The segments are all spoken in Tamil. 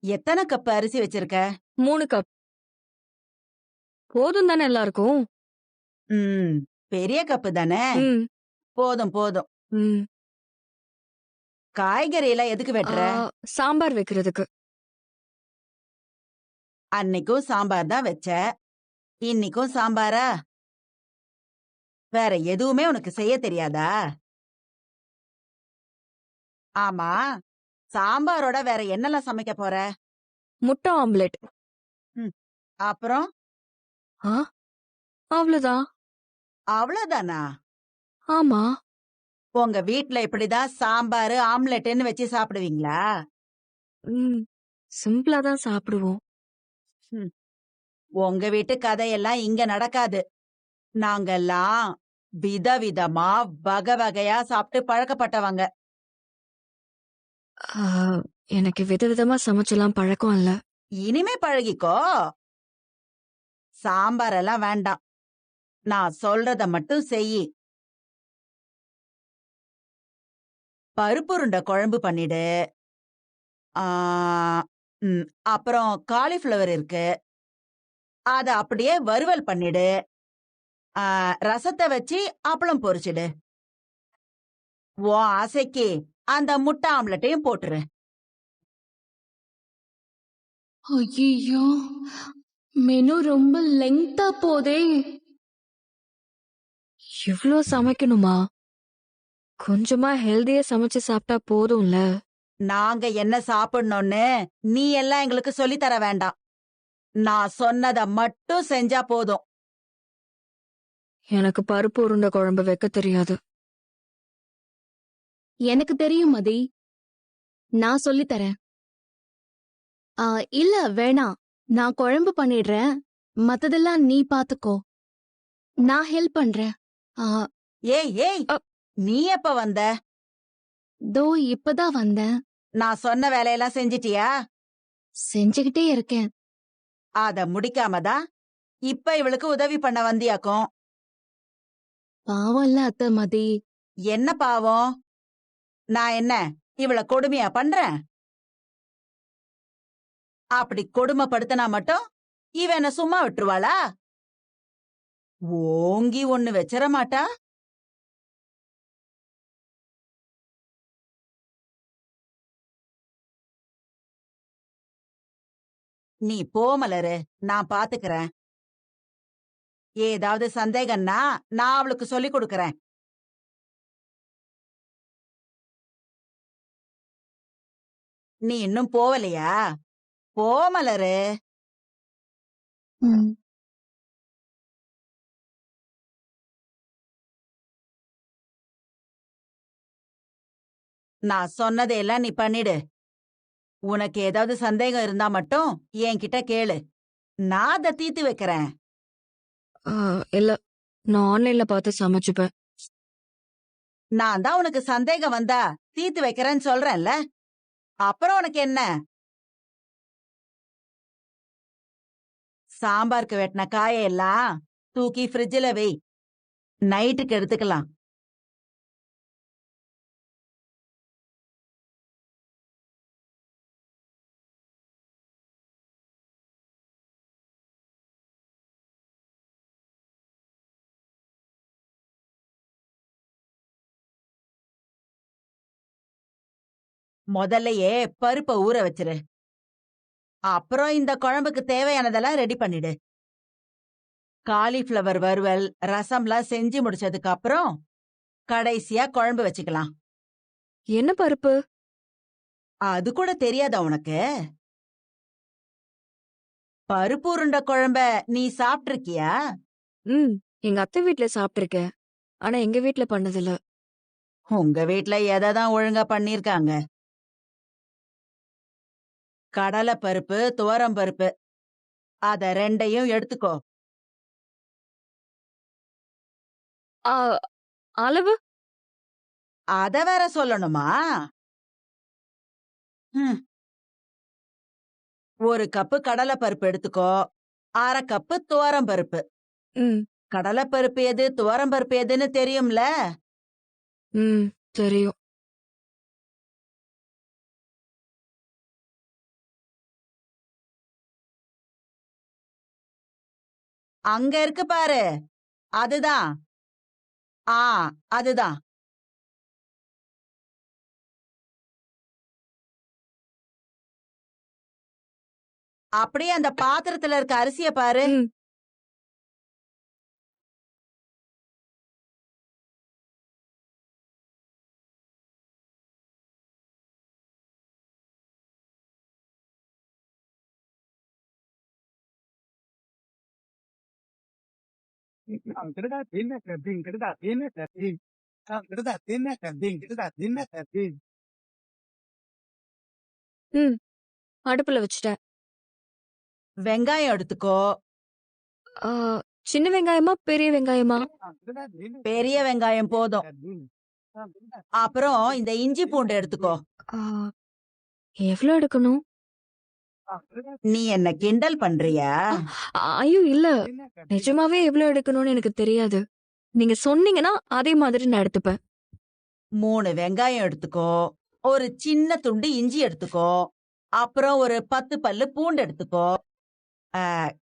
எத்தனை கப் அரிசி வச்சிருக்க? 3 கப். போதும் தானே எல்லாருக்கும்? ம். பெரிய கப்பு தானே? ம். போதும், போதும். ம். காய்கறி எல்லாம் எதுக்கு ஆ, வெட்டுற? சாம்பார் வைக்கிறதுக்கு. அன்னைக்கும் சாம்பார் தான் வச்ச. இன்னைக்கும் சாம்பாரா? வேற எதுவுமே உனக்கு செய்ய தெரியாதா? ஆமா, சாம்பாரோட வேற என்னெல்லாம் சமைக்க போற? முட்டை ஆம்லெட். ம். அப்புறம்? ஆ, அவ்வளவுதான். அவ்வளவுதானா? ஆமா. உங்க வீட்ல இப்படிதான் சாம்பாரு, ஆம்லெட்ன்னு வச்சு சாப்பிடுவீங்களா? ம். சிம்பிளா தான் சாப்பிடுவோம். ம். உங்க வீட்டு கதையெல்லாம் இங்க நடக்காது. நாங்கெல்லாம் விதவிதமா வகை வகையா சாப்பிட்டு பழக்கப்பட்டவங்க. ஆ, எனக்கு விதவிதமா சமைச்செல்லாம் பழக்கம் இல்ல. இனிமே பழகிக்கோ. சாம்பார் எல்லாம் வேண்டாம். நான் சொல்றத மட்டும் செய். பருப்புருண்டை குழம்பு பண்ணிடு. ஆ, ம். அப்புறம் காலிஃப்ளவர் இருக்கு. அத அப்படியே வறுவல் பண்ணிடு. ரசத்த வச்சு அப்பளம் பொரிச்சிடு. உன் ஆசைக்கு அந்த முட்டை ஆம்லெட்டையும் போட்டுரு. ஐயோ, மெனு ரொம்ப லெங்தா போதே. இவ்ளோ சமைக்கணுமா? கொஞ்சமா ஹெல்தியா சமைச்சு சாப்பிட்டா போதும்ல. நாங்க என்ன சாப்பிடணும்னு நீ எல்லாம் எங்களுக்கு சொல்லித் தர வேண்டாம். நான் சொன்னத மட்டும் செஞ்சா போதும். எனக்கு பருப்பு உருண்டை குழம்பு வைக்க தெரியாது. எனக்கு தெரியும் மதி, நான் சொல்லித் தரேன். இல்ல வேணாம், நான் குழம்பு பண்ணிடுறேன். மத்ததெல்லாம் நீ பாத்துக்கோ. நான் ஹெல்ப் பண்றேன். ஆ, ஏய் ஏய், அ. நீ எப்ப வந்த? தோ இப்பதான் வந்தேன். நான் சொன்ன வேலையெல்லாம் செஞ்சிட்டியா? செஞ்சுகிட்டே இருக்கேன். அத முடிக்காம தான் இப்ப இவளுக்கு உதவி பண்ண வந்தியாக்கும். பாவம் இல்ல அத்தை மதி. என்ன பாவம்? நான் என்ன இவள கொடுமையா பண்றேன்? அப்படி கொடுமைப்படுத்தினா மட்டும் இவ என்ன சும்மா விட்டுருவாளா? ஓங்கி ஒண்ணு வச்சிர மாட்டா? நீ போ மலரு, நான் பாத்துக்கறேன். ஏதாவது சந்தேகம்னா நான் அவளுக்கு சொல்லிக் கொடுக்கறேன். நீ இன்னும் போவலையா? போ மலரு. ம். நான் சொன்னதையெல்லாம் நீ பண்ணிடு. உனக்கு ஏதாவது சந்தேகம் இருந்தா மட்டும் என்கிட்ட கேளு. நான் அத தீர்த்து வைக்கிறேன். ஆ, இல்ல. நான் ஆன்லைன்ல பார்த்து சமைச்சுப்பேன். நான் தான் உனக்கு சந்தேகம் வந்தா தீர்த்து வைக்கிறேன்னு சொல்றேன்ல. அப்புறம் உனக்கு என்ன? சாம்பாருக்கு வெட்டின காயெல்லாம் தூக்கி ஃப்ரிட்ஜில வை. நைட்டுக்கு எடுத்துக்கலாம். முதல்லயே பருப்ப ஊற வச்சிரு. அப்புறம் இந்த குழம்புக்கு தேவையானதெல்லாம் ரெடி பண்ணிடு. காலிஃப்ளவர் வறுவல், ரசம்லாம் செஞ்சு முடிச்சதுக்கு அப்புறம் கடைசியா குழம்பு வச்சுக்கலாம். என்ன பருப்பு? அது கூட தெரியாதா உனக்கு? பருப்பு உருண்டை குழம்ப நீ சாப்பிட்டிருக்கியா? ம். எங்க அத்தை வீட்ல சாப்பிட்டிருக்கேன். ஆனா எங்க வீட்ல பண்ணதில்ல. உங்க வீட்ல எததான் ஒழுங்கா பண்ணிருக்காங்க? கடலை பருப்பு, துவரம் பருப்பு, அத ரெண்டையும் எடுத்துக்கோ. ஆ, அளவு? அத வேற சொல்லணுமா? ஹம். 1 கப்பு கடலை பருப்பு எடுத்துக்கோ. 1/2 கப்பு துவரம் பருப்பு. ம். கடலை பருப்பு எது, துவரம் பருப்பு எதுன்னு தெரியும்ல? ம். தெரியும். அங்க இருக்கு பாரு, அதுதான். ஆ, அதுதான். அப்படியே அந்த பாத்திரத்துல இருக்க அரிசிய பாரு. ம். ம். அடுப்புல வச்சுட்டேன். வெங்காயம் எடுத்துக்கோ. ஆ, சின்ன வெங்காயமா பெரிய வெங்காயமா? பெரிய வெங்காயம் போதும். அப்புறம் இந்த இஞ்சி பூண்டு எடுத்துக்கோ. ஆ, எவ்வளவு எடுக்கணும்? நீ என்ன கிண்டல் பண்றியா? ஐயோ இல்ல, நிஜமாவே எவ்வளவு எடுக்கணும்னு எனக்கு தெரியாது. நீங்க சொன்னீங்கன்னா அதே மாதிரி நான் எடுத்துப்பேன். 3 வெங்காயம் எடுத்துக்கோ. ஒரு சின்ன துண்டு இஞ்சி எடுத்துக்கோ. அப்புறம் ஒரு 10 பல்லு பூண்டு எடுத்துக்கோ.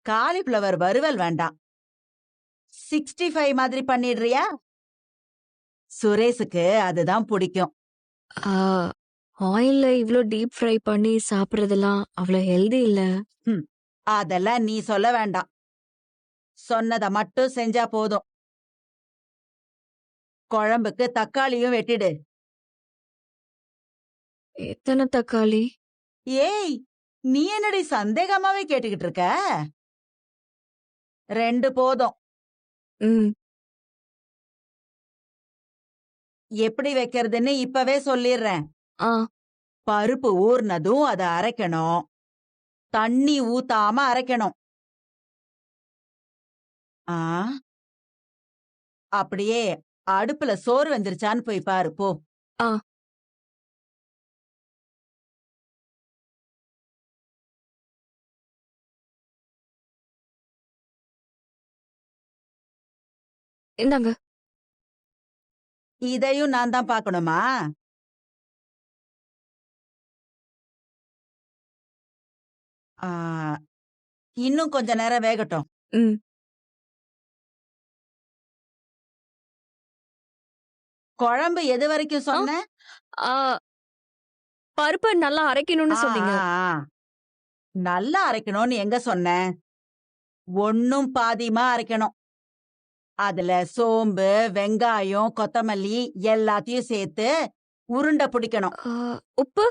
காலிஃப்ளவர் வறுவல் வேண்டாம். 65 மாதிரி பண்ணிடுறியா? சுரேஷுக்கு அதுதான் பிடிக்கும். ஆ, ஆயில்ல இவ்ளோ டீப் ஃப்ரை பண்ணி சாப்பிடுறதெல்லாம் அவ்வளவு ஹெல்தி இல்ல. அதெல்லாம் நீ சொல்ல வேண்டாம். சொன்னத மட்டும் செஞ்சா போதும். குழம்புக்கு தக்காளியும் வெட்டிடு. எத்தனை தக்காளி? ஏய், நீ என்னடி சந்தேகமாவே கேட்டுக்கிட்டு இருக்க? 2 போதும். ம். எப்படி வைக்கிறதுன்னு இப்பவே சொல்லிடுறேன். ஆ, பருப்பு ஊர்னதும் அதை அரைக்கணும். தண்ணி ஊத்தாம அரைக்கணும். ஆ, அப்படியே அடுப்புல சோறு வெந்துருச்சான்னு போய் பாரு போ. ஆ. இந்தாங்க. இதையும் நான் தான் பார்க்கணுமா? ஆ, இன்னும் கொஞ்ச நேரம் வேகட்டும். ம். குழம்பு எது வரைக்கும் ஆ, சொன்ன? ஆ, பருப்பை நல்லா அரைக்கணும்னு ஆ, சொன்னீங்க. ஆ, ஆ. நல்லா அரைக்கணும்னு எங்க சொன்னேன்? ஒண்ணும் பாதியுமா அரைக்கணும். அதுல சோம்பு, வெங்காயம், கொத்தமல்லி எல்லாத்தையும் சேர்த்து உருண்டை பிடிக்கணும். ஆ, உப்பு?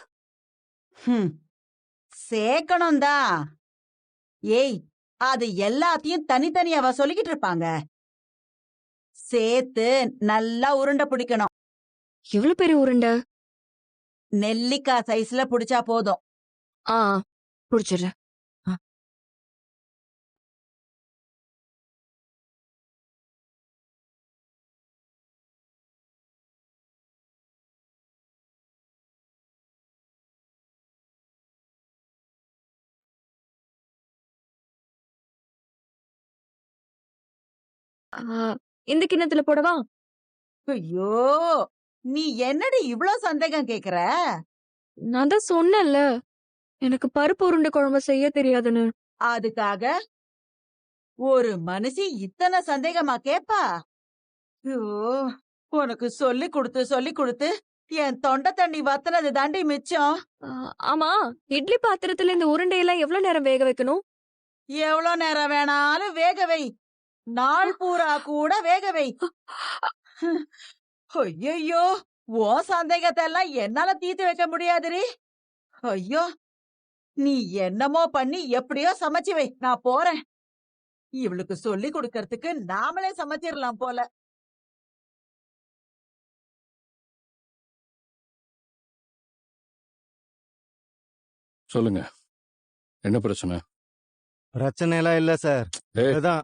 சேர்க்கணும் தான். ஏய், அது எல்லாத்தையும் தனித்தனியாவா சொல்லிக்கிட்டு இருப்பாங்க? சேர்த்து நல்லா உருண்டை பிடிக்கணும். எவ்வளவு பெரிய உருண்டை? நெல்லிக்காய் சைஸ்ல பிடிச்சா போதும். ஆ, புடிச்சிடுறேன். ஆ. ஆ, இந்த கிண்ணத்துல போடவா? ஐயோ, நீ என்னடி இவ்ளோ சந்தேகம் கேக்குற? நான் தான் சொன்னேன்ல, எனக்கு பருப்பு உருண்டை குழம்பு செய்ய தெரியாதுன்னு. அதுக்காக ஒரு மனுஷி இத்தனை சந்தேகமா கேப்பா? ஐயோ, உனக்கு சொல்லி கொடுத்து என் தொண்டை தண்ணி வத்துனது தாண்டி மிச்சம். ஆ, ஆமா, இட்லி பாத்திரத்துல இந்த உருண்டையெல்லாம் எவ்வளவு நேரம் வேக வைக்கணும்? எவ்வளோ நேரம் வேணாலும் வேக வை. நாள் பூரா கூட வேக வை. ஐயோ, உன் சந்தேகத்தை எல்லாம் என்னால தீர்த்து வைக்க முடியாதுரி. ஐயோ, நீ என்னமோ பண்ணி எப்படியோ சமைச்சு வை, நான் போறேன். இவளுக்கு சொல்லி கொடுக்கறதுக்கு நாமளே சமைச்சிடலாம் போல. சொல்லுங்க, என்ன பிரச்சனை? பிரச்சனை எல்லாம் இல்ல சார். ஏய், இதுதான்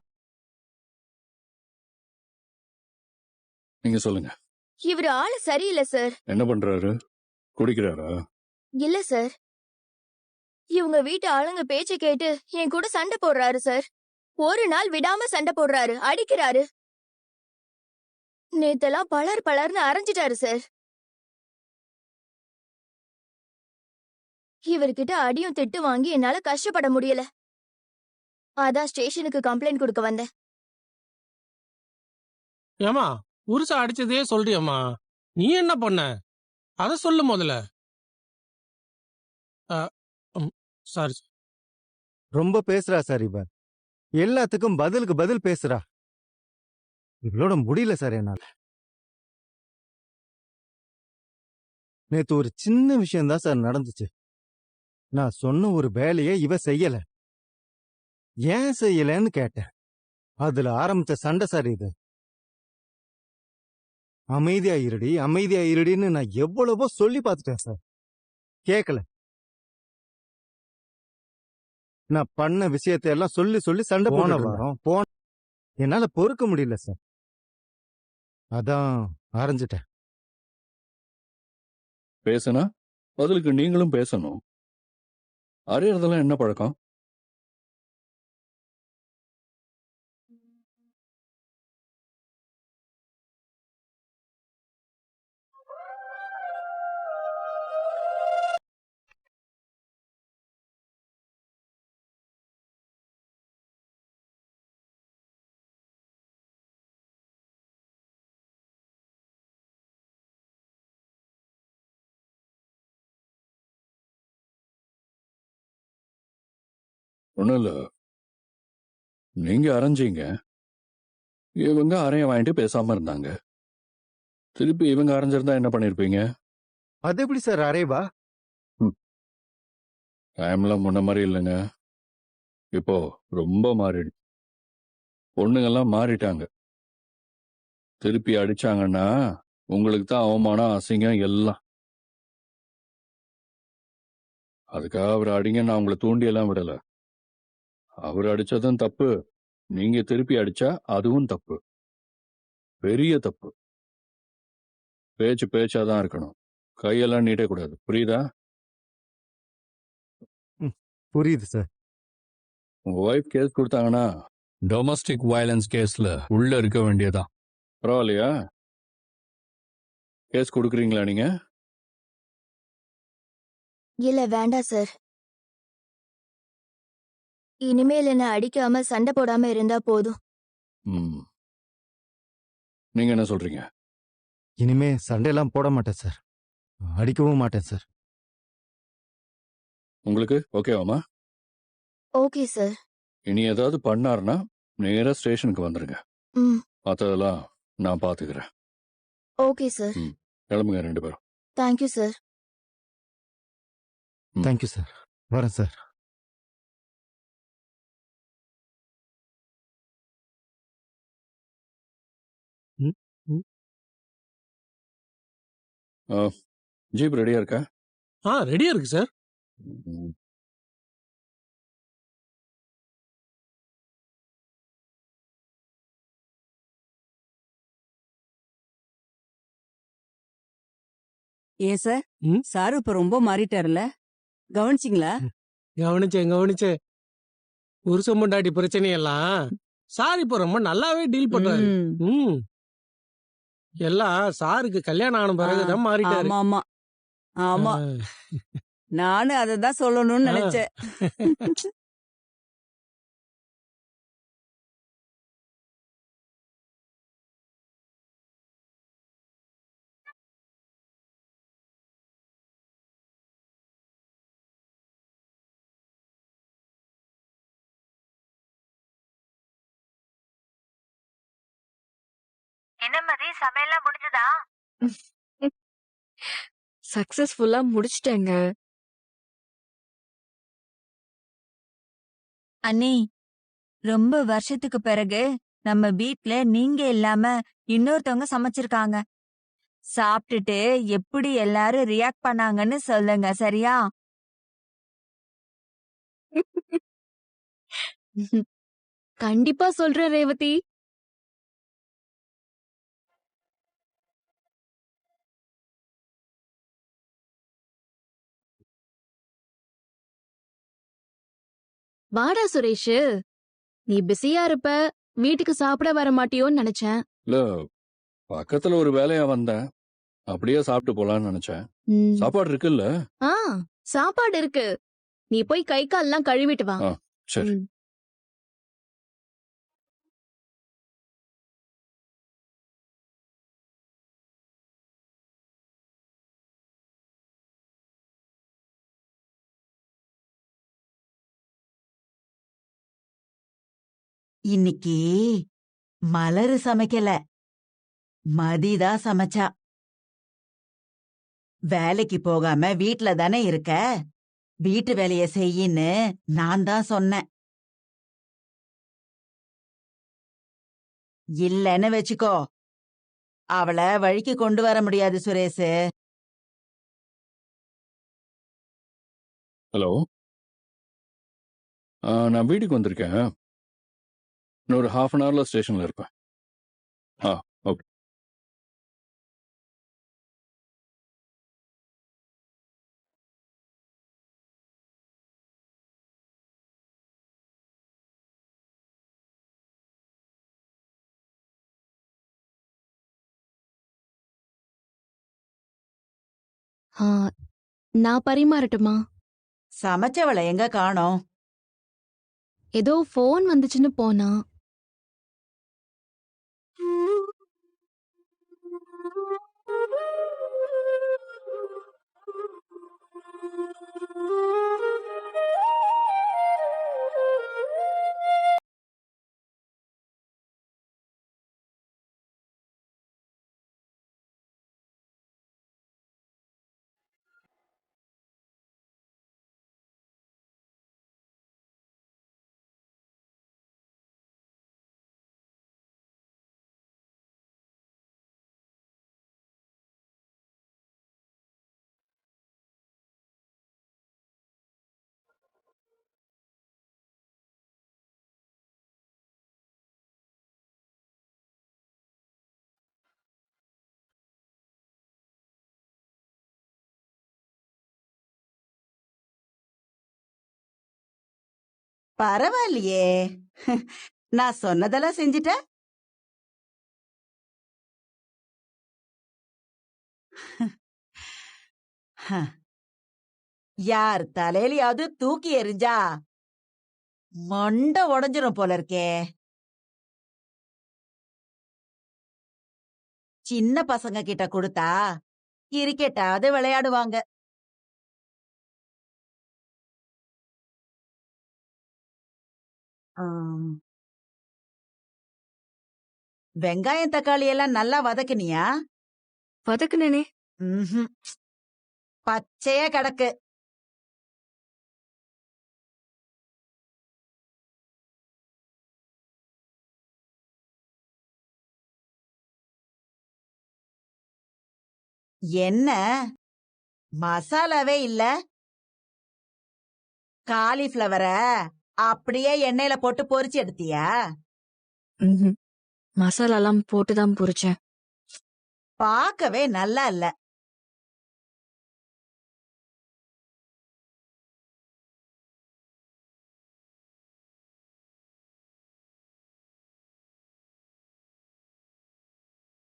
நீங்க சொல்லுங்க. இவரு ஆளு சரியில்லை சார். என்ன பண்றாரு? குடிக்கிறாரா? இல்ல சார், இவங்க வீட்டு ஆளுங்க பேச்ச கேட்டு என் கூட சண்டை போடுறாரு சார். ஒரு நாள் விடாம சண்டை போடுறாரு, அடிக்கிறாரு. நேத்தெல்லாம் பலர்னு அரைஞ்சிட்டாரு சார். இவர்கிட்ட அடியும் திட்டு வாங்கி என்னால கஷ்டப்பட முடியல. அதான் ஸ்டேஷனுக்கு கம்ப்ளைண்ட் கொடுக்க வந்தேன். ஏமா புருஷ அடிச்சதே சொல்றியம்மா, நீ என்ன பண்ண அத சொல்லு முதல்ல. சாரி. ரொம்ப பேசுறா சார் இவ. எல்லாத்துக்கும் பதிலுக்கு பதில் பேசுறா. இவளோட முடியல சார் என்னால. நேத்து ஒரு சின்ன விஷயம் தான் சார் நடந்துச்சு. நான் சொன்ன ஒரு வேலையை இவ செய்யல. ஏன் செய்யலன்னு கேட்டேன். அதுல ஆரம்பிச்ச சண்டை சார் இது. அமைதியா இருடி அமைதியா இருடின்னு நான் எவ்வளவோ சொல்லி பார்த்துட்டேன் சார், கேட்கல. நான் பண்ண விஷயத்தை எல்லாம் சொல்லி சொல்லி சண்டை போன என்னால பொறுக்க முடியல சார். அதான் அரைஞ்சிட்டேன். பேசுனா பதிலுக்கு நீங்களும் பேசணும். அறியறதெல்லாம் என்ன பழக்கம்? ஒண்ணும் இல்ல, நீங்க அரைஞ்சீங்க, இவங்க அறைய வாங்கிட்டு பேசாம இருந்தாங்க. திருப்பி இவங்க அரைஞ்சிருந்தா என்ன பண்ணிருப்பீங்க? அது எப்படி சார் அரைவா? டைம்லாம் முன்ன மாதிரி இல்லைங்க. இப்போ ரொம்ப மாறிடு. பொண்ணுங்கெல்லாம் மாறிட்டாங்க. திருப்பி அடிச்சாங்கன்னா உங்களுக்கு தான் அவமானம், அசிங்கம் எல்லாம். அதுக்காக அவர் அடிங்க நான் உங்களை தூண்டியெல்லாம் விடல. அவர் அடிச்சதும் தப்பு, நீங்க திருப்பி அடிச்சா அதுவும் தப்பு, பெரிய தப்பு. பேச்சு பேச்சாதான் இருக்கணும், கையெல்லாம் நீட்டே கூடாது. புரியுதா? புரியுது சார். உங்க ஒய்ஃப் கேஸ் கொடுத்தாங்கன்னா டொமஸ்டிக் வயலன்ஸ் கேஸ்ல உள்ள இருக்க வேண்டியதான். பரவாயில்லையா? கேஸ் கொடுக்குறீங்களா நீங்க? இல்ல வேண்டாம் சார். இனிமேல் என்ன அடிக்காம சண்டை போடாம இருந்தா போதும். ம். நீங்க என்ன சொல்றீங்க? இனிமே சண்டையெல்லாம் போட மாட்டேன் சார், அடிக்கவும் மாட்டேன் சார். உங்களுக்கு ஓகேவாமா? Okay sir. இனி ஏதாவது பண்ணாருன்னா நேரா ஸ்டேஷனுக்கு வந்துருங்க. ம். மற்றதெல்லாம் நான் பாத்துக்கிறேன். Okay sir. கிளம்புங்க ரெண்டு பேரும். Thank you sir. Thank you sir. வரேன் சார். ஜீப் ரெடியா இருக்கா? ரெடியா இருக்கு சார். ம். ஏன் சார், ம்? சாரு இப்ப ரொம்ப மாறிட்டாருல, கவனிச்சிங்களா? கவனிச்சேன். புருஷன் பொண்டாட்டி பிரச்சனையெல்லாம் சார் இப்ப ரொம்ப நல்லாவே டீல் பண்றாரு. ம். எல்லாம் சாருக்கு கல்யாணம் ஆன பிறகுதான் மாறிட்டாரு. ஆமா ஆமா, நானும் அததான் சொல்லணும்னு நினைச்சேன். என்ன மதி, சமையல்லாம் முடிஞ்சதா? சக்சஸ்ஃபுல்லா முடிச்சிட்டேங்க. அண்ணி, ரொம்ப வருஷத்துக்கு பிறகு நம்ம வீட்ல நீங்க இல்லாம இன்னொருத்தவங்க சமைச்சிருக்காங்க. சாப்பிட்டுட்டு எப்படி எல்லாரும் ரியாக்ட் பண்ணாங்கன்னு சொல்லுங்க, சரியா? கண்டிப்பா சொல்றேன் ரேவதி. வாடா சுரேஷ், நீ பிஸியா இருப்ப, வீட்டுக்கு சாப்பிட வர மாட்டியோன்னு நினைச்சேன். இல்ல, பக்கத்துல ஒரு வேலையா வந்தேன், அப்படியே சாப்பிட்டு போலான்னு நினைச்சேன். சாப்பாடு இருக்குல்ல? ஆ, சாப்பாடு இருக்கு. நீ போய் கை கால்லாம் கழுவிட்டு வா. சரி. இன்னைக்கு மலரு சமைக்கல, மதிதான் சமைச்சா. வேலைக்கு போகாம வீட்ல தானே இருக்க, வீட்டு வேலைய செய்யின்னு நான் தான் சொன்னேன். இல்லன்னு வச்சுக்கோ, அவள வழிக்கு கொண்டு வர முடியாது சுரேஷ். ஹலோ, நான் வீட்டுக்கு வந்திருக்கேன். இன்னொரு ஹாஃப் அன் ஹவர்ல ஸ்டேஷன்ல இருப்பேன். ஓகே. ஆ, நான் பரிமாறட்டுமா? சமைச்சவள எங்க காணோம்? ஏதோ ஃபோன் வந்துச்சுன்னு போனா. பரவாயில்லையே, நான் சொன்னதெல்லாம் செஞ்சுட்ட. யார் தலையிலயாவது தூக்கி எறிஞ்சா மண்டை உடைஞ்சிரும் போல இருக்கே. சின்ன பசங்க கிட்ட கொடுத்தா கிரிக்கெட்டாவது விளையாடுவாங்க. ஆம். வெங்காயம் தக்காளி எல்லாம் நல்லா வதக்குனியா? வதக்குனேனே. ம்ஹும். பச்சையா கிடக்கு. என்ன மசாலாவே இல்ல? காலிஃப்ளவர அப்படியே எண்ணெயில போட்டு பொரிச்சு எடுத்தியா? ம்ஹும். மசாலாலாம் போட்டுதான் பொரிச்சேன். பார்க்கவே நல்லா இல்ல.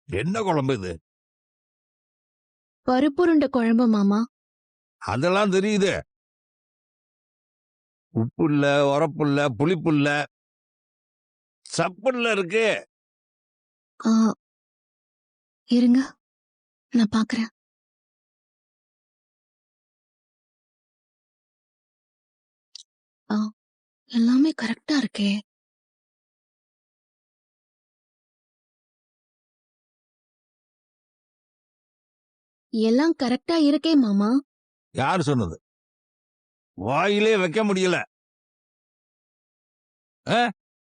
என்ன குழம்பு இது? பருப்புருண்டை குழம்பு மாமா. அதெல்லாம் தெரியுது. உப்பு இல்ல, உரப்பு இல்ல, புளிப்பு இல்ல, சப்புல இருக்கு. ஆ, இருங்க, நான் பாக்குறேன். ஆ, எல்லாமே கரெக்டா இருக்கே. எல்லாம் கரெக்டா இருக்கே மாமா. யாரு சொன்னது? வாயிலே வைக்க முடியல.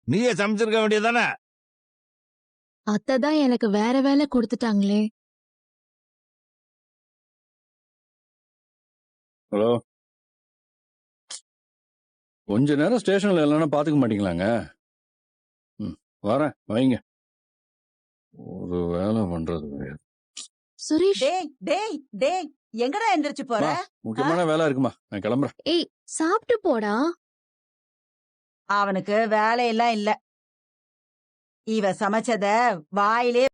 நீயே சமைச்சிருக்க வேண்டியதானே? அத்தை தான் எனக்கு வேற வேலை கொடுத்துட்டாங்களே. ஹலோ, கொஞ்ச நேரம் ஸ்டேஷன்ல இல்லைன்னா பாத்துக்க மாட்டீங்களாங்க? வரேன், வைங்க. ஒரு வேலை பண்றது கிடையாது. சுரேஷ், டேய் டேய் டேய், எங்கடா எந்திரிச்சு போற? முக்கியமான வேலை இருக்குமா, நான் கிளம்புறேன். ஏய் சாப்பிட்டு போடா. அவனுக்கு வேலையெல்லாம் இல்ல. இவ சமைச்சத வாயிலே